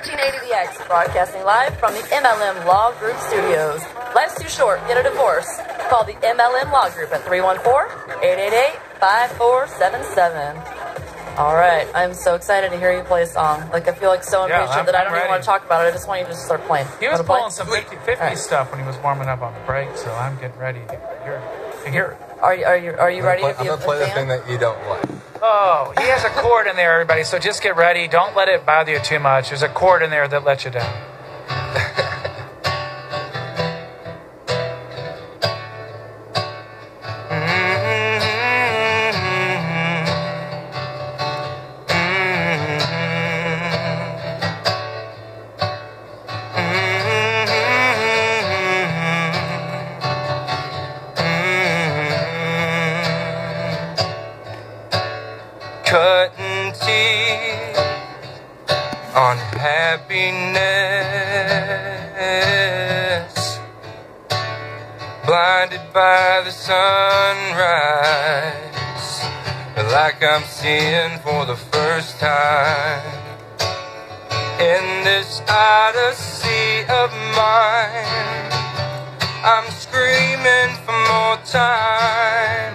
1480DX, broadcasting live from the MLM Law Group Studios. Life's too short, get a divorce. Call the MLM Law Group at 314-888-5477. All right, I'm so excited to hear you play a song. Like, I feel like so impatient that I don't even want to talk about it. I just want you to just start playing. He was pulling some 50-50 stuff when he was warming up on the break, so I'm getting ready to hear it. Are you ready? I'm going to play the thing that you don't like. Oh, he has a chord in there, everybody, so just get ready. Don't let it bother you too much. There's a chord in there that lets you down. Cutting teeth on happiness, blinded by the sunrise, like I'm seeing for the first time in this odyssey of mine. I'm screaming for more time.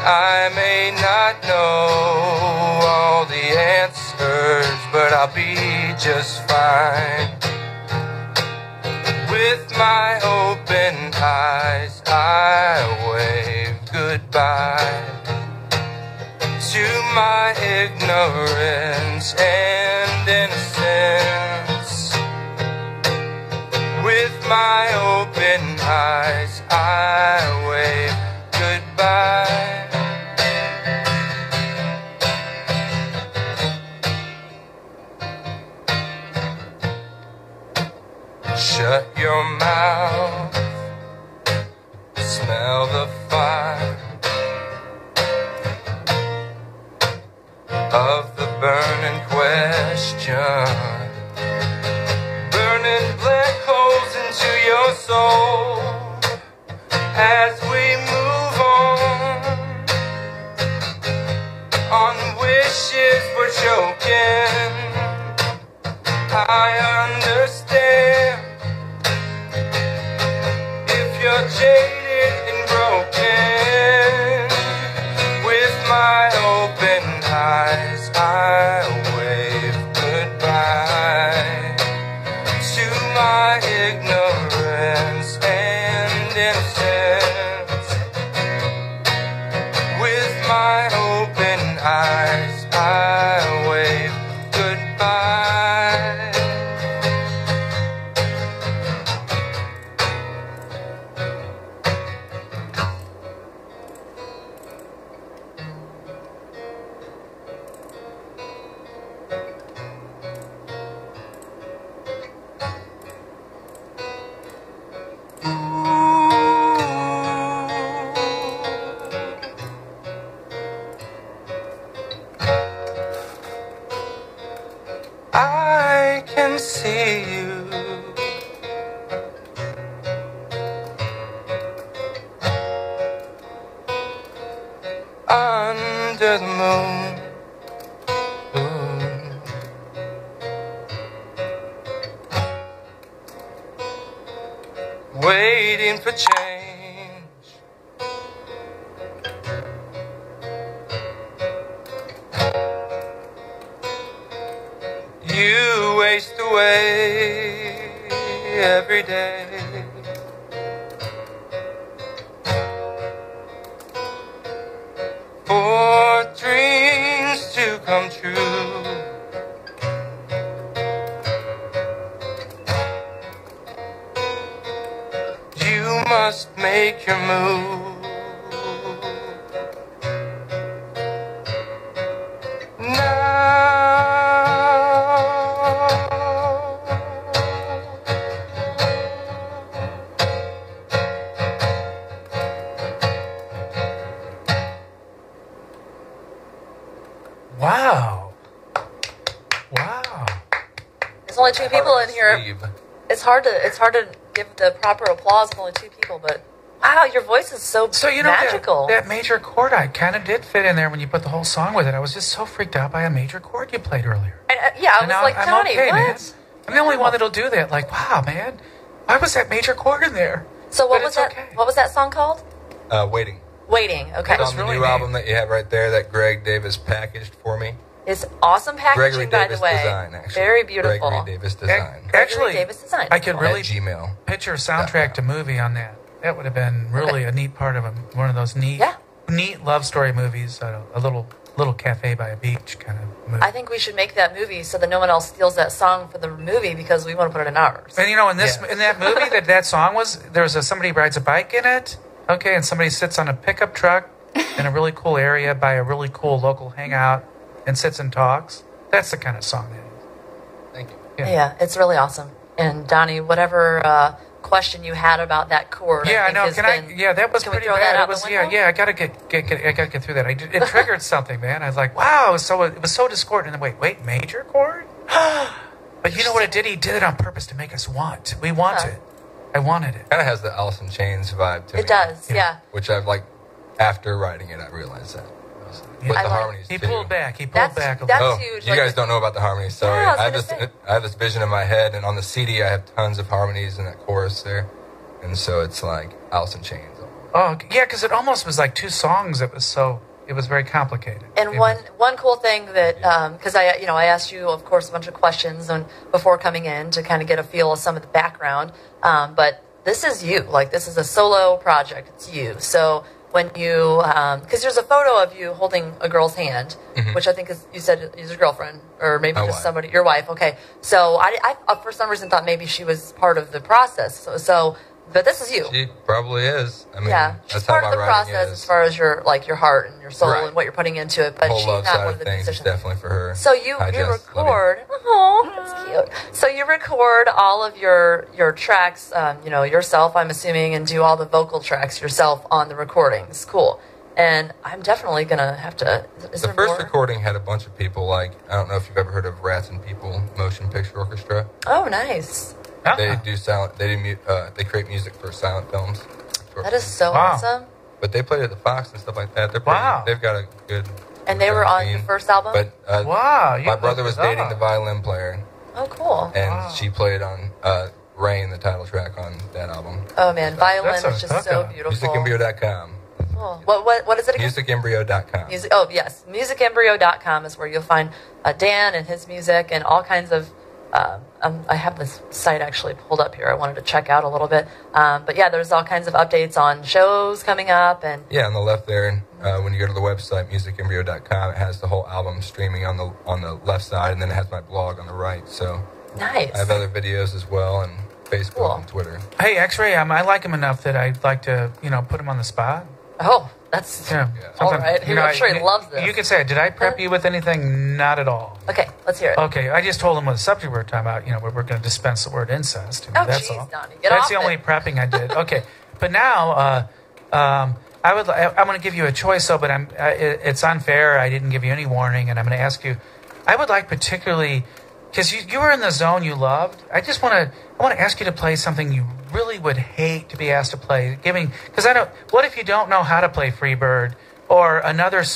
I may not know all the answers, but I'll be just fine. With my open eyes, I wave goodbye to my ignorance and innocence. With my open eyes, I wave goodbye. Shut your mouth, smell the fire of the burning question, burning black holes into your soul as we move on wishes we're choking. I understand if you're jaded and broken. With my open eyes, I wave goodbye to my ignorance and innocence. With my open eyes, I wave goodbye. I can see you under the moon, waiting for change. You waste away every day. For dreams to come true. You must make your move. Wow. Wow. There's only two people in here. It's hard to give the proper applause with only two people, but Wow, your voice is so magical. That major chord I kind of did fit in there when you put the whole song with it. I was just so freaked out by a major chord you played earlier. And, I was like, Donny, okay, what? Man. I'm the only one that'll do that. Like, wow, man, why was that major chord in there? So what was that? Okay. What was that song called? Waiting. Waiting. Okay. That's on the new album that you have right there that Greg Davis packaged for me. It's awesome packaging, by the way. Design, actually. Very beautiful. Gregory Davis Design. Actually, Davis Design. I could really Gmail. picture soundtrack to movie on that. That would have been really a neat part of one of those neat love story movies. A little cafe by a beach kind of movie. I think we should make that movie so that no one else steals that song for the movie because we want to put it in ours. And in that movie that song was, there's somebody rides a bike in it. Okay, and somebody sits on a pickup truck in a really cool area by a really cool local hangout and sits and talks. That's the kind of song that is. Thank you. Yeah, it's really awesome. And Donny, whatever question you had about that chord, I know. That was pretty bad. It was, I gotta get through that. It triggered something, man. I was like, wow, it was so discordant. And then wait, major chord? But you know what it did? He did it on purpose to make us want. We want it. I wanted it. Kind of has the Alice in Chains vibe to me. It does, yeah. Which I've after writing it, I realized that. With the harmonies, he pulled back. He pulled back a little. That's huge. You guys don't know about the harmonies. Sorry, Yeah, I have this vision in my head, and on the CD, I have tons of harmonies in that chorus there, and so it's like Alice in Chains. Oh, yeah, because it almost was like two songs. It was very complicated. And one cool thing that because I asked you, of course, a bunch of questions before coming in to kind of get a feel of some of the background, but this is you. Like, this is a solo project. It's you. So when you, because there's a photo of you holding a girl's hand, which I think you said is your girlfriend, or maybe just somebody, your wife. Okay. So I for some reason thought maybe she was part of the process. But this is you. She probably is. I mean, she's part of the process as far as your heart and your soul and what you're putting into it. But she's not one of the musicians. Definitely for her. So you record. Oh, that's cute. So you record all of your tracks, yourself, I'm assuming, and do all the vocal tracks yourself on the recordings. Cool. And I'm definitely gonna have to. The first recording had a bunch of people. I don't know if you've ever heard of Rats and People Motion Picture Orchestra. Oh, nice. They do silent. They create music for silent films. That is so awesome. But they played at the Fox and stuff like that. They've got a good. And they were on the first album. But my brother was dating the violin player. Oh, cool. And she played on "Rain," the title track on that album. Oh man, violin is just so beautiful. MusicEmbryo.com. Cool. What is it again? MusicEmbryo.com. MusicEmbryo.com is where you'll find Dan and his music and all kinds of. I have this site actually pulled up here. I wanted to check out a little bit. But yeah, there's all kinds of updates on shows coming up. And on the left there, when you go to the website, MusicEmbryo.com, it has the whole album streaming on the left side, and then it has my blog on the right. So nice. I have other videos as well, and Facebook and Twitter. Hey, X-Ray, I like him enough that I'd like to, put him on the spot. Oh, that's all right. I'm sure he loves this. You could say, did I prep you with anything? Not at all. Okay, let's hear it. Okay, I just told him what the subject we were talking about, we're going to dispense the word incest. Oh, that's geez, all. Donny, that's the only prepping I did. Okay, but now I'm going to give you a choice, though, but it's unfair. I didn't give you any warning, and I'm going to ask you. I would like particularly, because you were in the zone you loved. I want to ask you to play something you really would hate to be asked to play. What if you don't know how to play Freebird or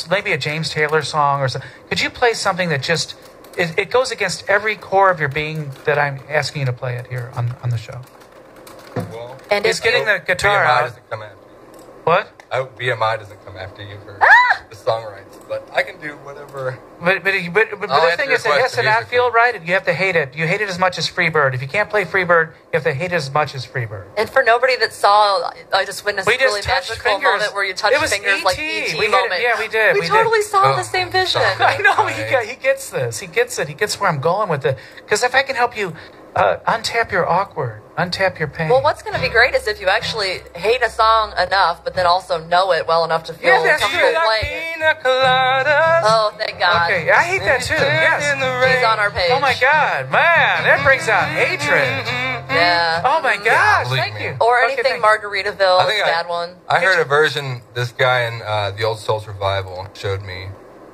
maybe a James Taylor song or something? Could you play something that just it goes against every core of your being that I'm asking you to play it here on the show? Well, and it's getting the guitar BMI out. Doesn't come after you. What? BMI doesn't come after you for the song rights, but I can do whatever. But the thing is, it has to not feel right. You have to hate it. You hate it as much as Freebird. If you can't play Freebird, you have to hate it as much as Freebird. And for nobody that saw, I just witnessed a really magical moment where you touched fingers like E.T. moment. Yeah, we did. We totally saw the same vision. I know. He gets this. He gets it. He gets where I'm going with it. Because if I can help you untap your awkward, untap your pain. Well, what's going to be great is if you actually hate a song enough, but then also know it well enough to feel comfortable playing it. Oh, thank God. Okay, I hate that too. Yes. He's on our page. Oh my God, man, that brings out hatred. Yeah. Oh my gosh, thank you. Or anything Margaritaville, bad one. I heard a version. This guy in the Old Soul Revival showed me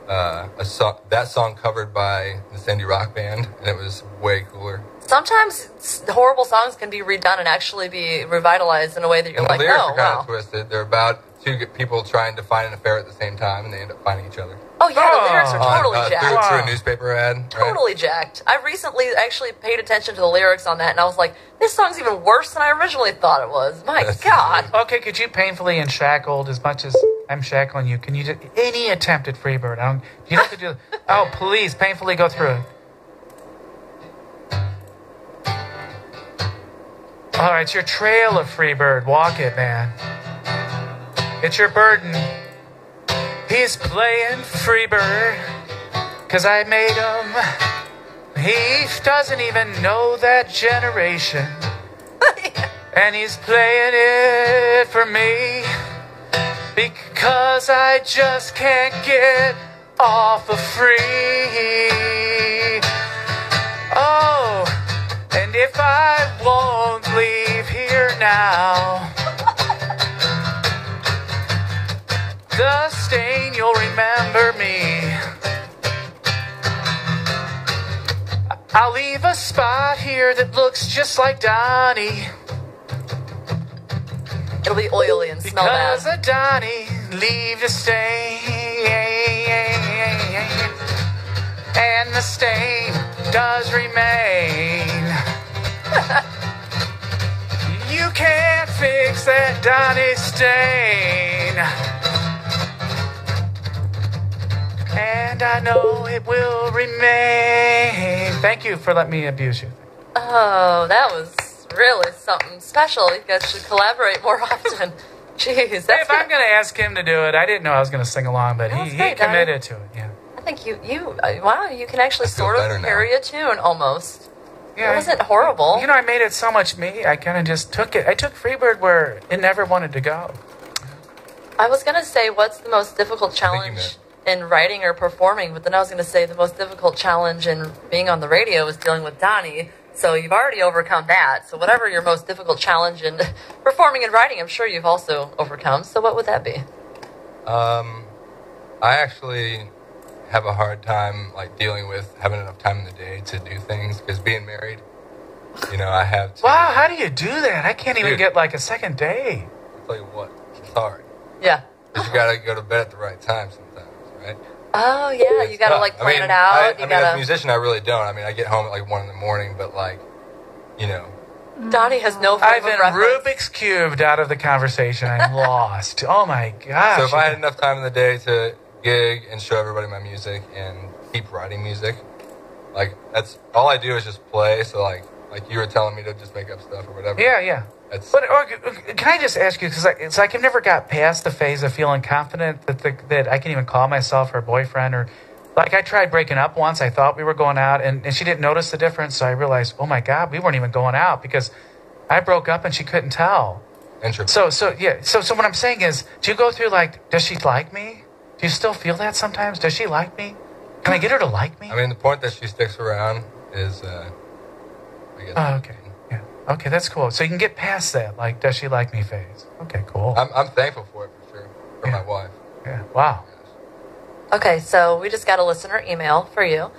that song covered by the Indie Rock Band, and it was way cooler. sometimes horrible songs can be redone and actually be revitalized in a way that you're and like, the lyrics oh, are kind wow. of twisted. They're about two people trying to find an affair at the same time, and they end up finding each other. Oh, yeah, the lyrics are totally through, jacked. through a newspaper ad. Right? Totally jacked. I recently actually paid attention to the lyrics on that, and I was like, this song's even worse than I originally thought it was. My God. Okay, could you painfully and shackled as much as I'm shackling you? Can you do any attempt at Freebird? You have to do. Oh, please, painfully go through it. All right, it's your trail of Freebird. Walk it, man. It's your burden. He's playing Freebird, 'cause I made him. He doesn't even know that generation. And he's playing it for me, because I just can't get off of free. Oh, and if I won't leave here now, the stain, you'll remember me. I'll leave a spot here that looks just like Donny, It'll be oily and smell bad. because of Donny leave a stain. And the stain does remain. You can't fix that Donny stain. And I know it will remain. Thank you for letting me abuse you. Oh, that was really something special. You guys should collaborate more often. Jeez, that's If I'm going to ask him to do it, I didn't know I was going to sing along, but That was he great, committed to it. Yeah, I think wow, you can actually I feel sort of better now. carry a tune almost. yeah. It wasn't horrible. You know, I made it so much me. I kind of just took it. I took Freebird where it never wanted to go. I was going to say, what's the most difficult think you challenge meant- in writing or performing? But then I was going to say the most difficult challenge in being on the radio is dealing with Donny. So you've already overcome that. So whatever your most difficult challenge in performing and writing, I'm sure you've also overcome. So what would that be? I actually have a hard time like dealing with having enough time in the day to do things, because being married, you know, I have to. Wow, how do you do that? I can't even Dude. get like a second day. I'll tell you what, it's hard. Yeah. Because you gotta go to bed at the right time sometimes, right? Oh, yeah. You It's got to tough. like I plan mean, it out. I you mean, got as a to. musician, I really don't. I mean, I get home at like 1 a.m, but like, you know, Donny has no frame I've of been reference. Rubik's Cubed out of the conversation. I'm lost. Oh my gosh. so if I had enough time in the day to gig and show everybody my music and keep writing music, like that's all I do is just play. So like you were telling me to just make up stuff or whatever. Yeah. That's But can I just ask you, because it's like I've never got past the phase of feeling confident that I can even call myself her boyfriend, or like I tried breaking up once. I thought we were going out, and she didn't notice the difference. So I realized, oh my God, we weren't even going out because I broke up and she couldn't tell. introvert. So what I'm saying is, do you go through like, does she like me? Do you still feel that sometimes? Does she like me? Can I get her to like me? I mean, the point that she sticks around is, I guess. Oh, okay. Yeah. Okay, that's cool. So you can get past that, like, does she like me phase. Okay, cool. I'm thankful for it for sure, for Yeah. my wife. Yeah. Wow. Okay, so we just got a listener email for you.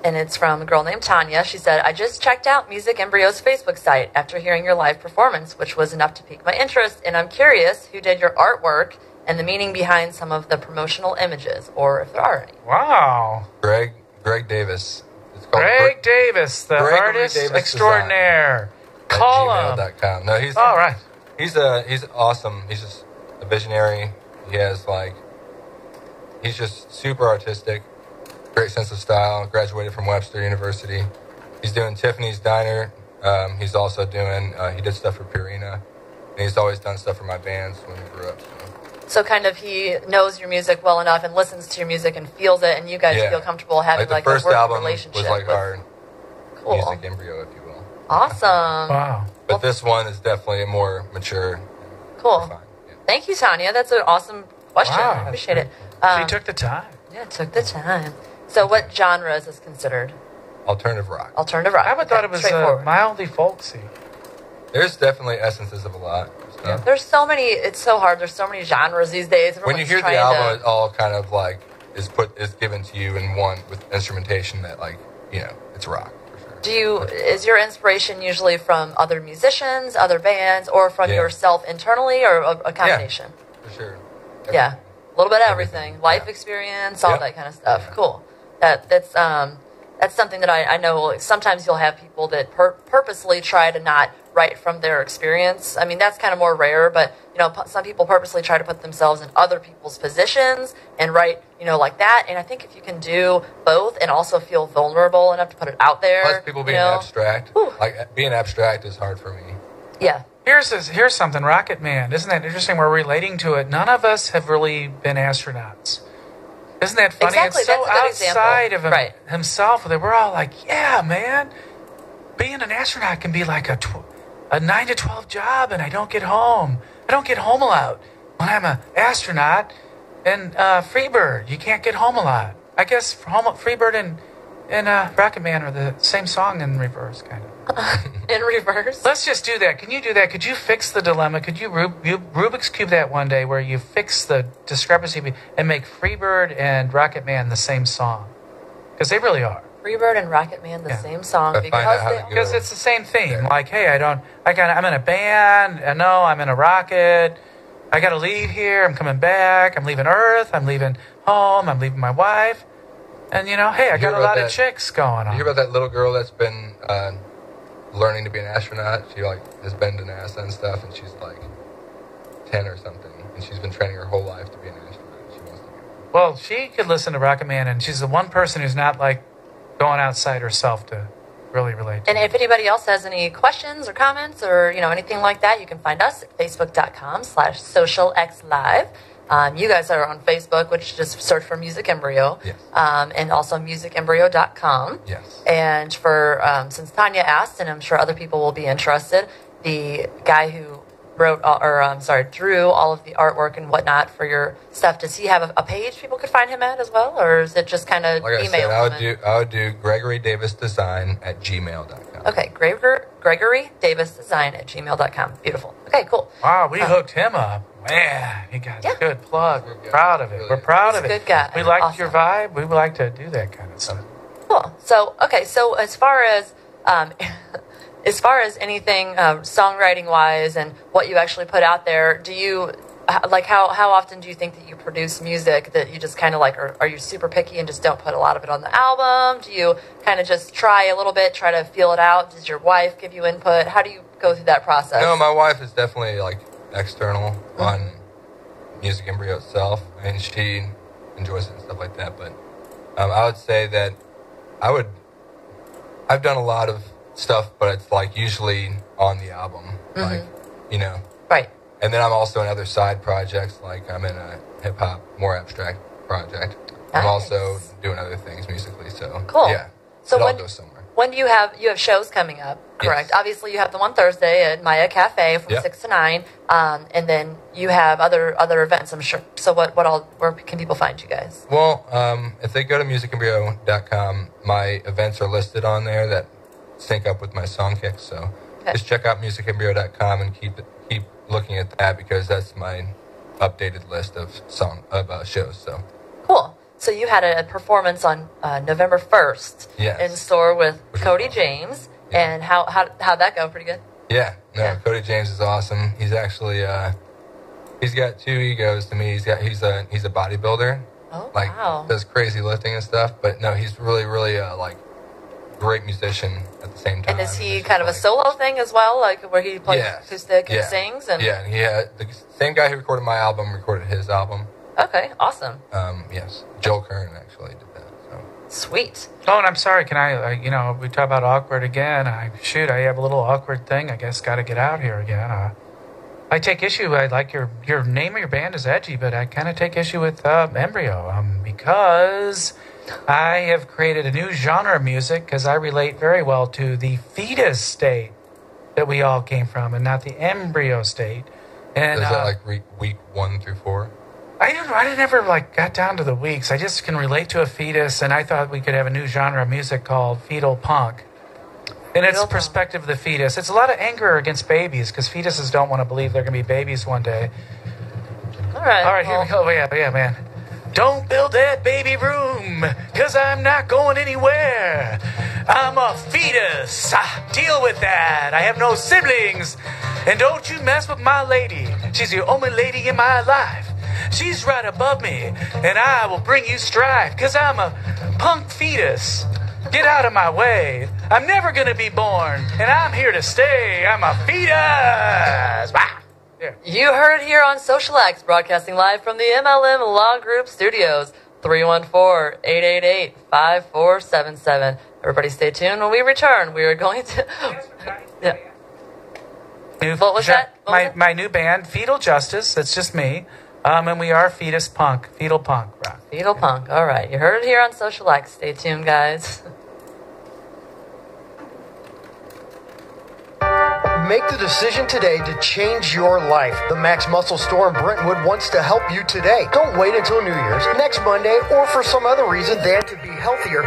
And it's from a girl named Tanya. She said, I just checked out MusicEmbryo's Facebook site after hearing your live performance, which was enough to pique my interest. And I'm curious who did your artwork and the meaning behind some of the promotional images, or if there are any. Wow. Greg Davis. It's called Greg Davis, the Gregory artist Davis extraordinaire. at Call him. gmail.com. No, he's All right. He's awesome. He's just a visionary. He has he's just super artistic, great sense of style. Graduated from Webster University. He's doing Tiffany's Diner. He's also doing he did stuff for Purina, and he's always done stuff for my bands when we grew up. So kind of he knows your music well enough and listens to your music and feels it, and you guys Yeah. feel comfortable having the like first a working album relationship. was like with- our cool. music embryo, if you will. Awesome. Wow. But this one is definitely more mature. Cool. Refined. Yeah. Thank you, Tanya. That's an awesome question. Wow. I appreciate it. She took the time. Yeah, took the time. So what genre is this considered? Alternative rock. Alternative rock. I would Okay, thought it was straightforward. mildly folksy. There's definitely essences of a lot of stuff. There's so many. It's so hard. There's so many genres these days. When you Everyone's hear the trying album, to- it all kind of is given to you in one with instrumentation that it's rock for sure. is your inspiration usually from other musicians, other bands, or from yourself internally, or a combination? Yeah, for sure. Everything. Yeah, a little bit of everything. Life experience, all that kind of stuff. Yeah. Cool. That's something that I know. Sometimes you'll have people that purposely try to not write from their experience. I mean, that's kind of more rare, but some people purposely try to put themselves in other people's positions and write, like that. And I think if you can do both and also feel vulnerable enough to put it out there, plus people being abstract, like being abstract is hard for me. Yeah. Here's something, Rocket Man. Isn't that interesting? We're relating to it. None of us have really been astronauts. Isn't that funny? Exactly. It's so outside example. of himself that we're all like, yeah, man, being an astronaut can be like a 9 to 12 job, and I don't get home. I don't get home a lot when I'm an astronaut. And Freebird, you can't get home a lot. I guess Freebird and Rocket Man are the same song in reverse, kind of. In reverse? Let's just do that. Can you do that? Could you fix the dilemma? Could you Rubik's Cube that one day where you fix the discrepancy and make Freebird and Rocket Man the same song? Because they really are. Freebird and Rocket Man the same song because it's the same theme. Yeah. Like, hey, I'm in a band. I know I'm in a rocket. I got to leave here. I'm coming back. I'm leaving Earth. I'm leaving home. I'm leaving my wife. And hey, I got a lot of chicks going on. You hear about that little girl that's been learning to be an astronaut? She has been to NASA and stuff, and she's like 10 or something, and she's been training her whole life to be an astronaut. She wants to be. Well, she could listen to Rocket Man, and she's the one person who's not like going outside herself to really relate to. And if anybody else has any questions or comments or anything like that, you can find us at facebook.com/socialxlive. You guys are on Facebook, which just search for MusicEmbryo. Yes. And also MusicEmbryo.com. Yes. And for since Tanya asked, and I'm sure other people will be interested, the guy who drew all of the artwork and whatnot for your stuff, does he have a page people could find him at as well, or is it just kind of email? I would do GregoryDavisDesign@gmail.com. Okay, GregoryDavisDesign@gmail.com. Beautiful. Okay, cool. Wow, we hooked him up. Man, he got a good plug. We're proud of it. We're proud of it. Good guy. We liked your vibe. We would like to do that kind of stuff. Cool. So as far as anything songwriting wise and what you actually put out there, do you how often do you think that you produce music that you just kind of are you super picky and just don't put a lot of it on the album? Do you kind of just try a little bit, try to feel it out? Does your wife give you input? How do you go through that process? No, my wife is definitely external on MusicEmbryo itself, and she enjoys it and stuff like that. But I would say that I've done a lot of stuff, but it's usually on the album, right. And then I'm also in other side projects, I'm in a hip hop, more abstract project. Nice. I'm also doing other things musically, so cool. Yeah, so it all goes somewhere. When do you have shows coming up? Correct. Yes. Obviously, you have the one Thursday at Maya Cafe from 6 to 9, and then you have other events, I'm sure. So where can people find you guys? Well, if they go to MusicEmbryo.com, my events are listed on there that sync up with my song kicks. So just check out MusicEmbryo.com and keep looking at that, because that's my updated list of shows. So cool. So you had a performance on November 1st in store with Cody James. Yeah. And how'd that go? Pretty good? Yeah. Cody James is awesome. He's actually he's got two egos to me. He's a bodybuilder. Oh, wow. Does crazy lifting and stuff. But no, he's really great musician at the same time. And is he kind of a solo thing as well, where he plays acoustic and sings? And the same guy who recorded my album recorded his album. Okay, awesome. Yes, Joel Kern actually did that. So. Sweet. Oh, and I'm sorry. Can I? We talk about awkward again. I have a little awkward thing. I guess got to get out here again. I take issue. I like your name of your band is edgy, but I kind of take issue with Embryo because I have created a new genre of music because I relate very well to the fetus state that we all came from, and not the embryo state. And is that week 1 through 4? I never got down to the weeks. I just can relate to a fetus, and I thought we could have a new genre of music called fetal punk. And it's the perspective of the fetus. It's a lot of anger against babies because fetuses don't want to believe they're going to be babies one day. All right, here we go. Yeah, man. Don't build that baby room, because I'm not going anywhere. I'm a fetus. Deal with that. I have no siblings. And don't you mess with my lady. She's the only lady in my life. She's right above me, and I will bring you strife, because I'm a punk fetus. Get out of my way. I'm never going to be born, and I'm here to stay. I'm a fetus. There. You heard it here on Social X, broadcasting live from the MLM Law Group Studios, 314-888-5477. Everybody stay tuned. When we return, we are going to... yeah. What was that? My new band, Fetal Justice. That's just me. And we are fetus punk. Fetal punk rock. Fetal punk. All right. You heard it here on Social X. Stay tuned, guys. Make the decision today to change your life. The Max Muscle Store in Brentwood wants to help you today. Don't wait until New Year's, next Monday, or for some other reason than to be healthier.